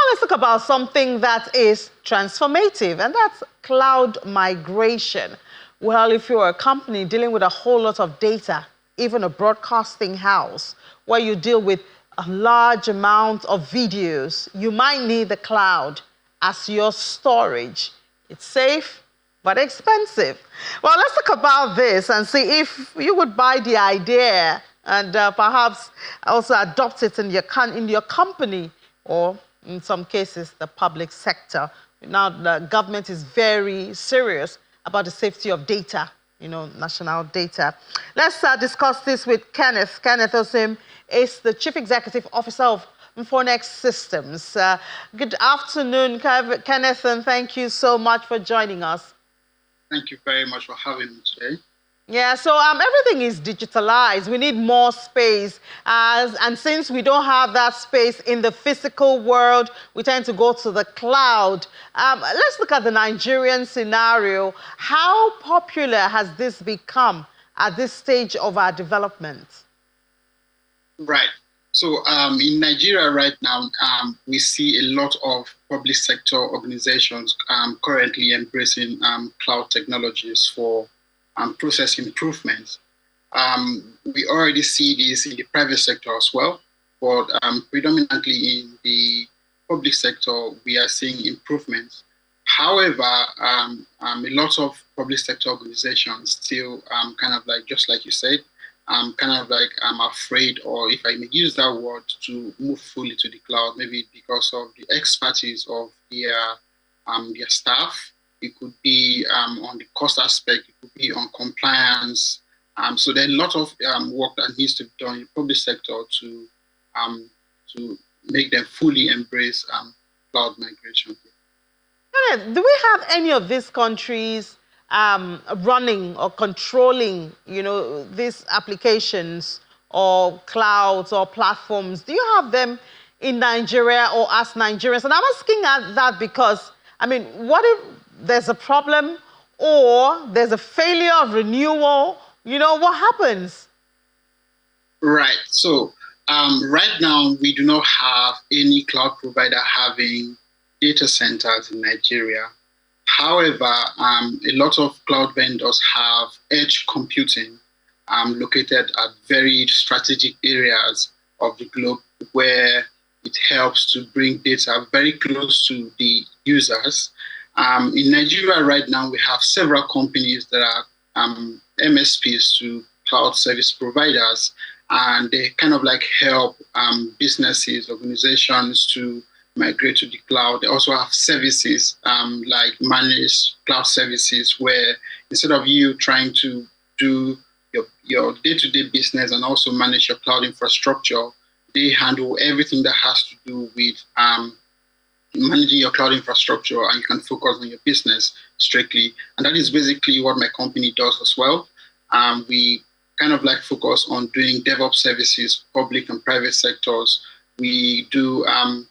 let's talk about something that is transformative, and that's cloud migration. Well, if you're a company dealing with a whole lot of data, even a broadcasting house, where you deal with a large amount of videos, you might need the cloud as your storage. It's safe, but expensive. Well, let's talk about this and see if you would buy the idea and perhaps also adopt it in your company, or in some cases, the public sector. Now, the government is very serious about the safety of data, national data. Let's discuss this with Kenneth. Kenneth Osim is the Chief Executive Officer of Phonex Systems. Good afternoon, Kenneth, and thank you so much for joining us. Thank you very much for having me today. Yeah, so everything is digitalized. We need more space. And since we don't have that space in the physical world, we tend to go to the cloud. Let's look at the Nigerian scenario. How popular has this become at this stage of our development? Right. So in Nigeria right now, we see a lot of public sector organizations currently embracing cloud technologies for process improvements. We already see this in the private sector as well, but predominantly in the public sector, we are seeing improvements. However, a lot of public sector organizations still kind of like, just like you said, I'm afraid, or if I may use that word, to move fully to the cloud, maybe because of the expertise of their staff. It could be on the cost aspect, it could be on compliance. So there's a lot of work that needs to be done in the public sector to make them fully embrace cloud migration. Do we have any of these countries running or controlling, these applications or clouds or platforms? Do you have them in Nigeria or as Nigerians? And I'm asking that because, what if there's a problem or there's a failure of renewal? What happens? Right. So right now, we do not have any cloud provider having data centers in Nigeria. However, a lot of cloud vendors have edge computing located at very strategic areas of the globe where it helps to bring data very close to the users. In Nigeria right now, we have several companies that are MSPs to cloud service providers, and they kind of like help businesses, organizations to migrate to the cloud. They also have services like managed cloud services, where instead of you trying to do your day-to-day business and also manage your cloud infrastructure, they handle everything that has to do with managing your cloud infrastructure, and you can focus on your business strictly. And that is basically what my company does as well. We kind of like focus on doing DevOps services, public and private sectors. We do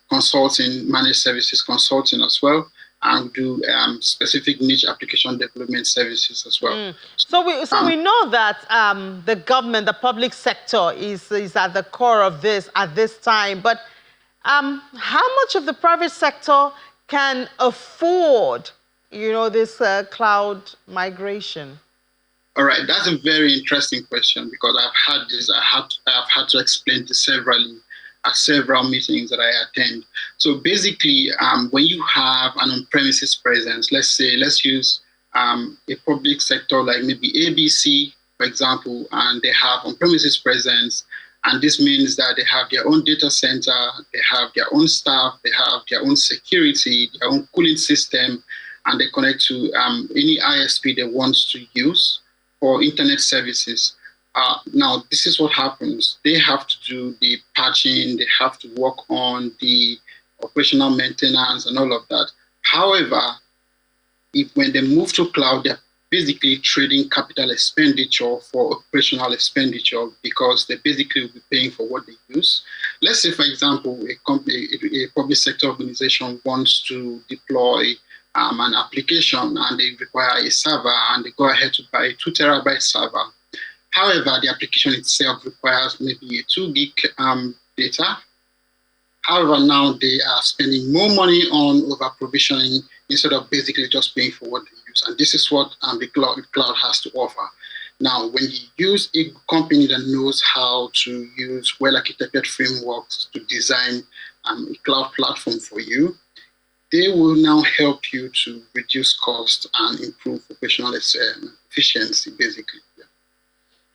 consulting, managed services consulting as well, and do specific niche application development services as well. So we know that the government, the public sector is at the core of this at this time. But how much of the private sector can afford, this cloud migration? All right, that's a very interesting question, because I've had to explain this severally at several meetings that I attend. So basically, when you have an on-premises presence, let's use a public sector like maybe ABC, for example, and they have on-premises presence, and this means that they have their own data center, they have their own staff, they have their own security, their own cooling system, and they connect to any ISP they want to use for internet services. Now, this is what happens. They have to do the patching, they have to work on the operational maintenance and all of that. However, when they move to cloud, they're basically trading capital expenditure for operational expenditure, because they basically will be paying for what they use. Let's say, for example, a public sector organization wants to deploy an application, and they require a server, and they go ahead to buy a 2 terabyte server. However, the application itself requires maybe a 2 gig data. However, now they are spending more money on over provisioning instead of basically just paying for what they use. And this is what the cloud has to offer. Now, when you use a company that knows how to use well-architected frameworks to design a cloud platform for you, they will now help you to reduce cost and improve operational efficiency, basically. Yeah.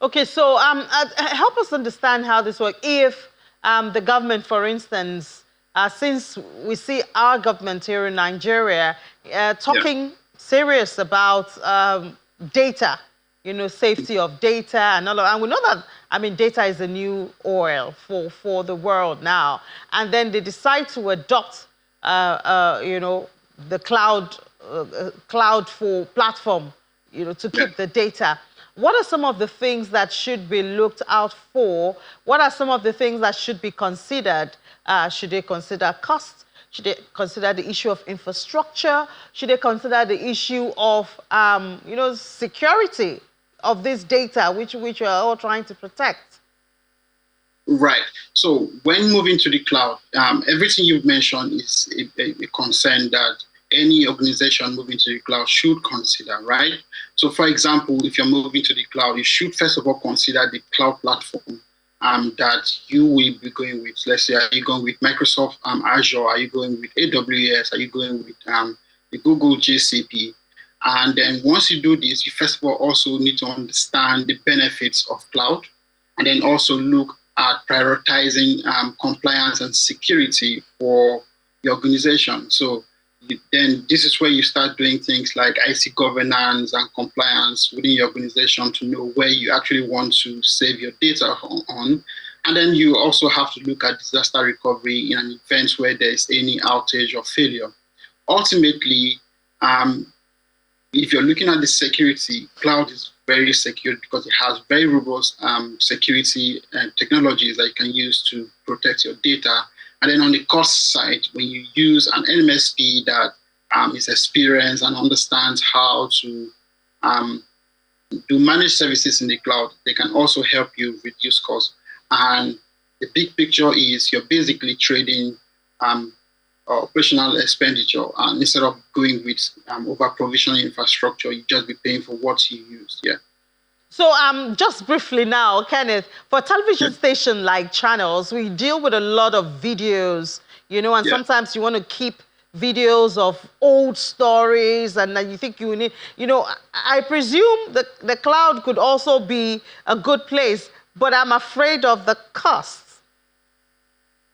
Okay, so help us understand how this works. If the government, for instance, since we see our government here in Nigeria talking serious about data, safety of data and all of, and we know that, data is the new oil for the world now. And then they decide to adopt, the cloud for platform, to keep the data. What are some of the things that should be looked out for? What are some of the things that should be considered? Should they consider cost? Should they consider the issue of infrastructure? Should they consider the issue of, security of this data, which we are all trying to protect? Right. So when moving to the cloud, everything you've mentioned is a concern that any organization moving to the cloud should consider, right? So for example, if you're moving to the cloud, you should first of all consider the cloud platform that you will be going with. Let's say, are you going with Microsoft Azure? Are you going with AWS? Are you going with the Google GCP? And then once you do this, you first of all also need to understand the benefits of cloud, and then also look at prioritizing compliance and security for your organization. So then this is where you start doing things like IT governance and compliance within your organization to know where you actually want to save your data on. And then you also have to look at disaster recovery in an event where there is any outage or failure. Ultimately, if you're looking at the security, cloud is very secure because it has very robust security technologies that you can use to protect your data. And then on the cost side, when you use an MSP that is experienced and understands how to do managed services in the cloud, they can also help you reduce costs. And the big picture is you're basically trading operational expenditure, and instead of going with over provisioning infrastructure, you just be paying for what you use. Yeah. So just briefly now, Kenneth, for a television station like Channels, we deal with a lot of videos, and sometimes you want to keep videos of old stories, and then you think you need, I presume the cloud could also be a good place, but I'm afraid of the costs.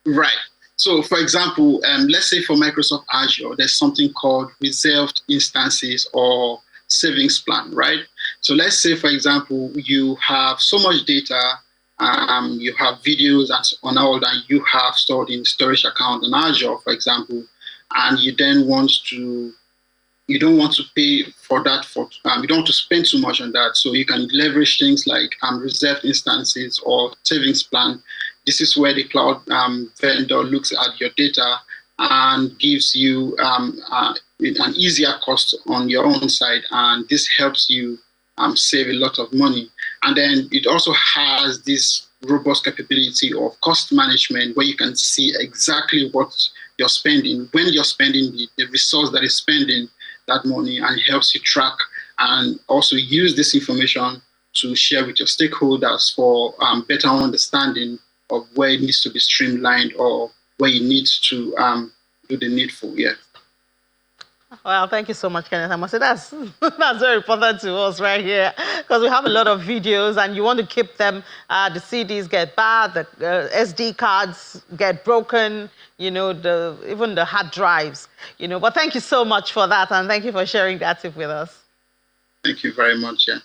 Right. So, for example, let's say for Microsoft Azure, there's something called reserved instances or savings plan, right? So let's say, for example, you have so much data, you have videos and all that you have stored in storage account in Azure, for example, and you then you don't want to pay for that, you don't want to spend too much on that. So you can leverage things like reserved instances or savings plan. This is where the cloud vendor looks at your data and gives you an easier cost on your own side, and this helps you save a lot of money. And then it also has this robust capability of cost management where you can see exactly what you're spending, when you're spending the resource that is spending that money, and it helps you track and also use this information to share with your stakeholders for better understanding of where it needs to be streamlined or where you need to do the needful. Yeah. Well, thank you so much, Kenneth. I must say that's very important to us right here, because we have a lot of videos and you want to keep them. The CDs get bad, the SD cards get broken, even the hard drives, But thank you so much for that, and thank you for sharing that tip with us. Thank you very much. Yeah.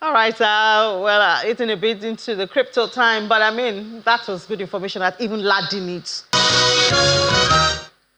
All right, it's a bit into the crypto time, but that was good information that even Ladi needs.